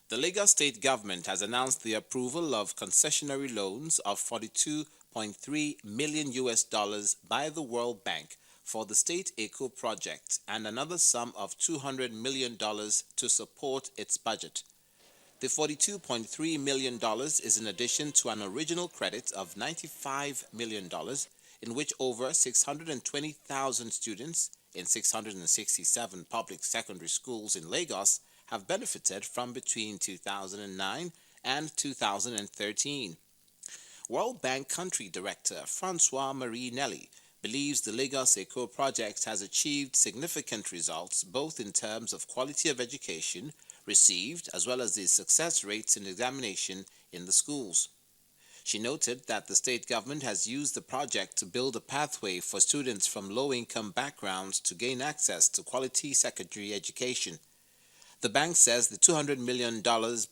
The Lagos State government has announced the approval of concessionary loans of 42.3 million US dollars by the World Bank for the State Eco project and another sum of $200 million to support its budget. The $42.3 million is in addition to an original credit of $95 million in which over 620,000 students in 667 public secondary schools in Lagos have benefited from between 2009 and 2013. World Bank Country Director Francois-Marie Nelly believes the Lagos Eco project has achieved significant results both in terms of quality of education received as well as the success rates in examination in the schools. She noted that the state government has used the project to build a pathway for students from low-income backgrounds to gain access to quality secondary education. The bank says the $200 million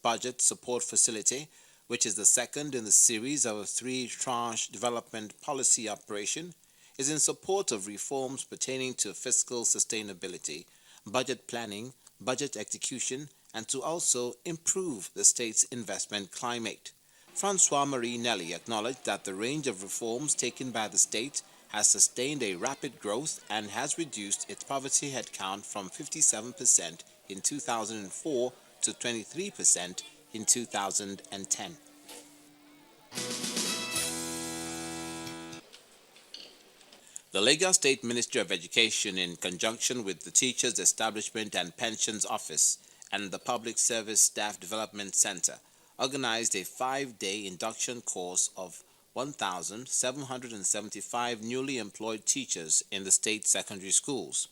budget support facility, which is the second in the series of a three-tranche development policy operation, is in support of reforms pertaining to fiscal sustainability, budget planning, budget execution, and to also improve the state's investment climate. Francois-Marie Nelly acknowledged that the range of reforms taken by the state has sustained a rapid growth and has reduced its poverty headcount from 57% in 2004 to 23% in 2010. The Lagos State Ministry of Education, in conjunction with the Teachers Establishment and Pensions Office and the Public Service Staff Development Center, organized a 5-day induction course of 1,775 newly employed teachers in the state secondary schools.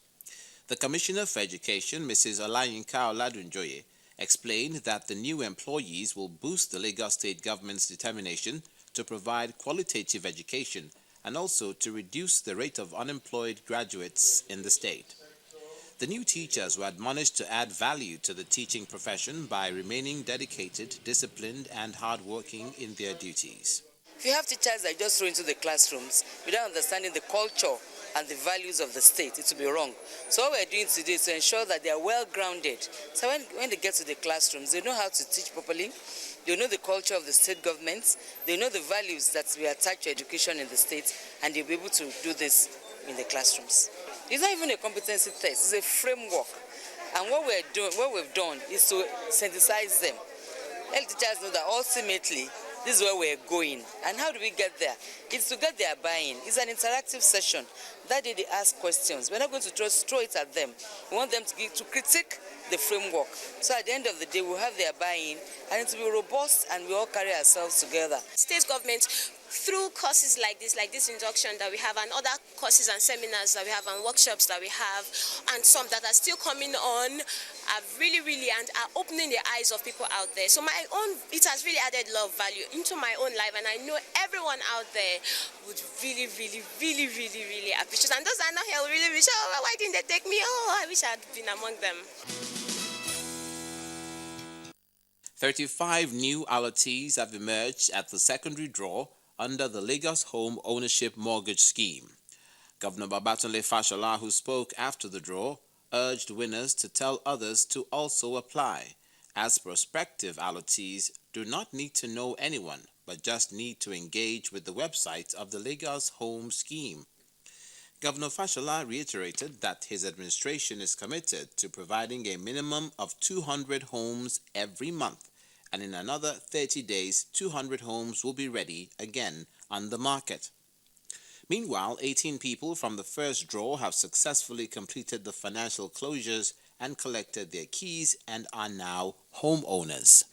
The Commissioner for Education, Mrs. Olayinka Oladunjoye, explained that the new employees will boost the Lagos State government's determination to provide qualitative education and also to reduce the rate of unemployed graduates in the state. The new teachers were admonished to add value to the teaching profession by remaining dedicated, disciplined, and hardworking in their duties. If you have teachers that just throw into the classrooms without understanding the culture and the values of the state, it will be wrong. So what we're doing today is to ensure that they are well grounded. So when they get to the classrooms, they know how to teach properly, they know the culture of the state government, they know the values that we attach to education in the state, and they'll be able to do this in the classrooms. It's not even a competency test, it's a framework. And what we've done is to synthesize them. Let teachers know that ultimately this is where we're going. And how do we get there? It's to get their buy-in. It's an interactive session. That day they ask questions. We're not going to just throw it at them. We want them to critique the framework. So at the end of the day, we'll have their buy-in, and it will be robust, and we all carry ourselves together. State government, through courses like this induction that we have, and other courses and seminars that we have, and workshops that we have, and some that are still coming on, are really and are opening the eyes of people out there. So it has really added a lot of value into my own life, and I know everyone out there would really appreciate. And those that are not here will really wish, oh, why didn't they take me? Oh, I wish I had been among them. 35 new allottees have emerged at the secondary draw under the Lagos Home Ownership Mortgage Scheme. Governor Babatunde Fashola, who spoke after the draw, urged winners to tell others to also apply, as prospective allottees do not need to know anyone, but just need to engage with the website of the Lagos Home Scheme. Governor Fashola reiterated that his administration is committed to providing a minimum of 200 homes every month, and in another 30 days, 200 homes will be ready again on the market. Meanwhile, 18 people from the first draw have successfully completed the financial closures and collected their keys and are now homeowners.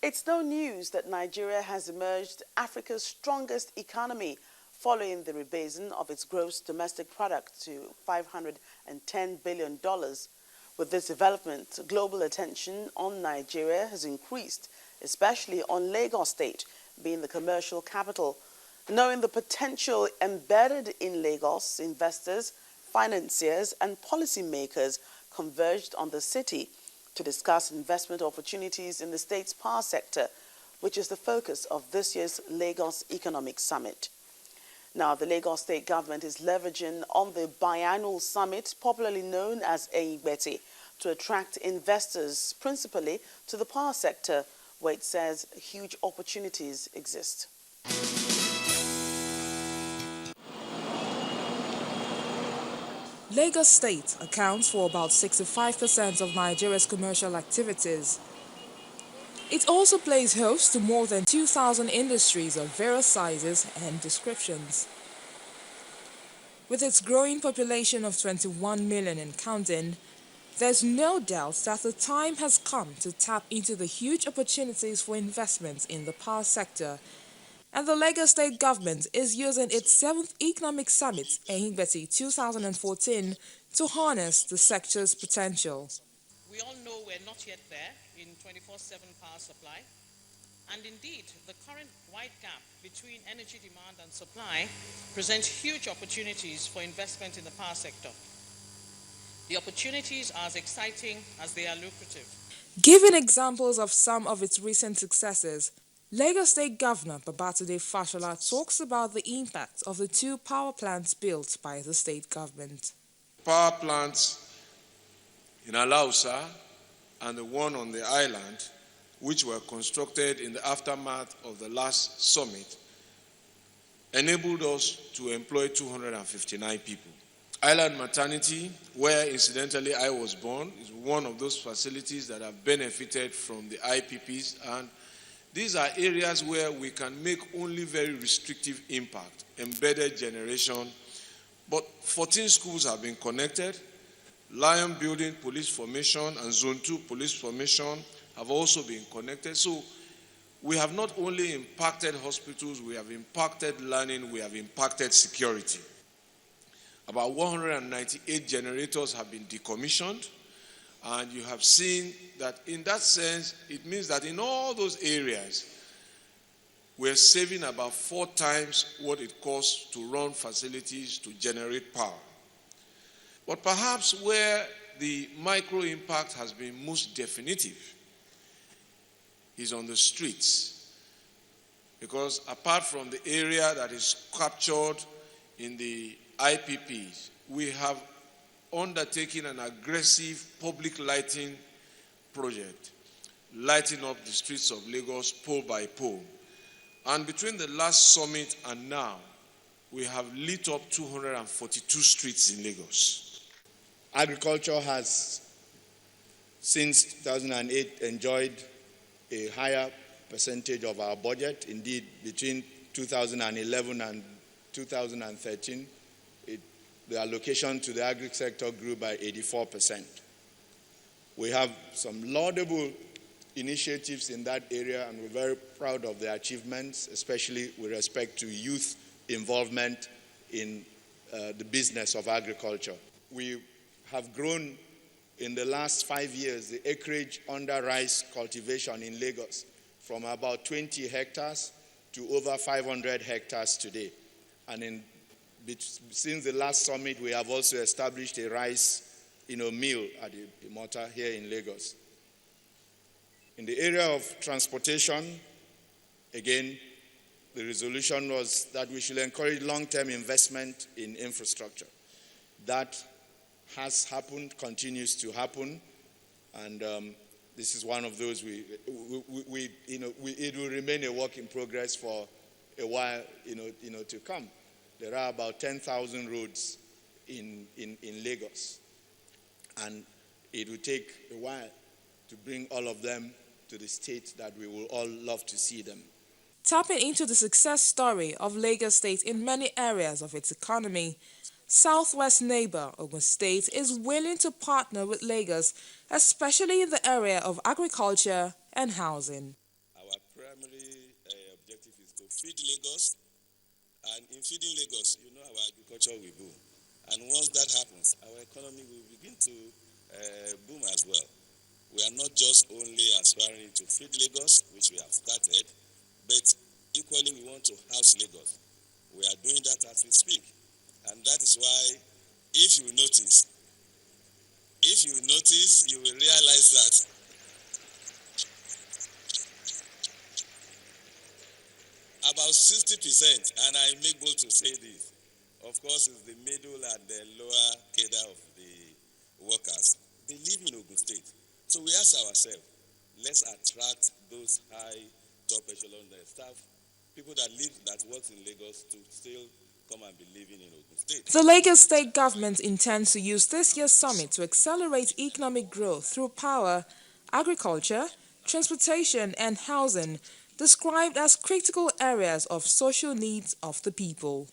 It's no news that Nigeria has emerged Africa's strongest economy following the rebasing of its gross domestic product to $510 billion. With this development, global attention on Nigeria has increased, especially on Lagos State, being the commercial capital. Knowing the potential embedded in Lagos, investors, financiers, and policymakers converged on the city to discuss investment opportunities in the state's power sector, which is the focus of this year's Lagos Economic Summit. Now, the Lagos State government is leveraging on the biannual summit, popularly known as Eyigbeti, to attract investors, principally to the power sector, where it says huge opportunities exist. Lagos State accounts for about 65% of Nigeria's commercial activities. It also plays host to more than 2,000 industries of various sizes and descriptions. With its growing population of 21 million and counting, there's no doubt that the time has come to tap into the huge opportunities for investment in the power sector, and the Lagos State government is using its 7th Economic Summit, Eyigbeti 2014, to harness the sector's potential. We all know we're not yet there in 24/7 power supply, and indeed, the current wide gap between energy demand and supply presents huge opportunities for investment in the power sector. The opportunities are as exciting as they are lucrative. Giving examples of some of its recent successes, Lagos State Governor Babatunde Fashola talks about the impact of the 2 power plants built by the state government. Power plants in Alausa and the one on the island, which were constructed in the aftermath of the last summit, enabled us to employ 259 people. Island Maternity, where incidentally I was born, is one of those facilities that have benefited from the IPPs, and these are areas where we can make only very restrictive impact, embedded generation. But 14 schools have been connected. Lion Building Police Formation and Zone 2 Police Formation have also been connected. So we have not only impacted hospitals, we have impacted learning, we have impacted security. About 198 generators have been decommissioned. And you have seen that in that sense, it means that in all those areas, we're saving about 4 times what it costs to run facilities to generate power. But perhaps where the micro impact has been most definitive is on the streets. Because apart from the area that is captured in the IPPs, we have undertaking an aggressive public lighting project, lighting up the streets of Lagos pole by pole. And between the last summit and now, we have lit up 242 streets in Lagos. Agriculture has, since 2008, enjoyed a higher percentage of our budget. Indeed, between 2011 and 2013, the allocation to the agri sector grew by 84%. We have some laudable initiatives in that area, and we're very proud of the achievements, especially with respect to youth involvement in the business of agriculture. We have grown in the last 5 years the acreage under rice cultivation in Lagos from about 20 hectares to over 500 hectares today. And since the last summit, we have also established a rice mill at the Imota here in Lagos. In the area of transportation, again, the resolution was that we should encourage long-term investment in infrastructure. That has happened, continues to happen, and this is one of those it will remain a work in progress for a while, to come. There are about 10,000 roads in Lagos, and it will take a while to bring all of them to the state that we will all love to see them. Tapping into the success story of Lagos State in many areas of its economy, Southwest neighbor Ogun State is willing to partner with Lagos, especially in the area of agriculture and housing. Our primary objective is to feed Lagos. And in feeding Lagos, our agriculture will boom. And once that happens, our economy will begin to boom as well. We are not just only aspiring to feed Lagos, which we have started, but equally we want to house Lagos. We are doing that as we speak. And that is why, if you notice, If you notice, you will realize that about 60%, and I make bold to say this, of course, is the middle and the lower cadre of the workers. They live in Ogun State. So we ask ourselves, let's attract those high top echelon staff, people that work in Lagos to still come and be living in Ogun State. The Lagos State government intends to use this year's summit to accelerate economic growth through power, agriculture, transportation and housing, described as critical areas of social needs of the people.